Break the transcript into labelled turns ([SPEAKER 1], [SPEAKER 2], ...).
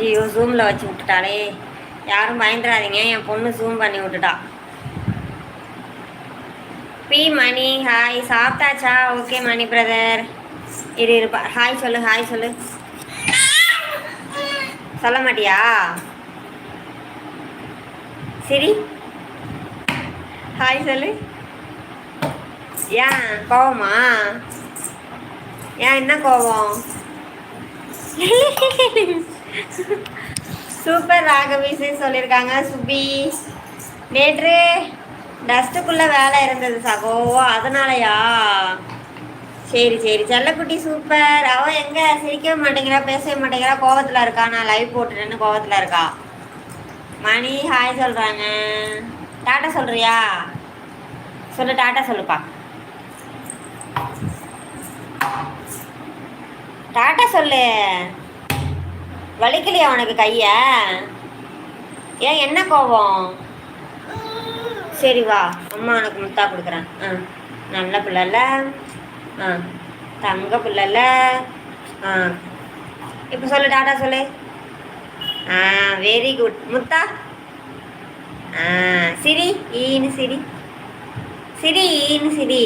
[SPEAKER 1] ஐயோ ஜூமில் வச்சு விட்டுட்டாளே. யாரும் பயந்துடாதீங்க, என் பொண்ணு ஜூம் பண்ணி விட்டுட்டா. பி மணி ஹாய், சாப்பிட்டாச்சா? ஓகே மணி பிரதர், இருப்பா. ஹாய் சொல்லு, ஹாய் சொல்லு. சொல்ல மாட்டியா? சரி ஹாய் சொல்லு. ஏன் கோவமா? ஏன் என்ன கோவம்? சூப்பர் ராகவிசு சொல்லியிருக்காங்க. சுபி நேற்று டஸ்ட்டுக்குள்ளே வேலை இருந்தது சகோ, அதனாலயா? சரி சரி செல்லக்குட்டி சூப்பர். அவள் எங்கே சிரிக்கவே மாட்டேங்கிறா, பேசவே மாட்டேங்கிறா, கோவத்தில் இருக்கா. நான் லைவ் போட்டுறேன்னு கோவத்தில் இருக்கா. மணி ஹாய் சொல்கிறாங்க. டாட்டா சொல்கிறியா? சொல்லு, டாட்டா சொல்லுப்பா. டாட்டா சொல்லு. வலிக்கலையா உனக்கு கைய? ஏன் என்ன கோவம்? சரி வா, அம்மா உனக்கு முத்தா கொடுக்குறேன். நல்ல பிள்ளைல, தங்க பிள்ளைல. இப்போ சொல்லு, டாட்டா சொல்லு. Very good. முத்தா. சிரி ஈன்னு சிரி, சிரி ஈன்னு சிரி.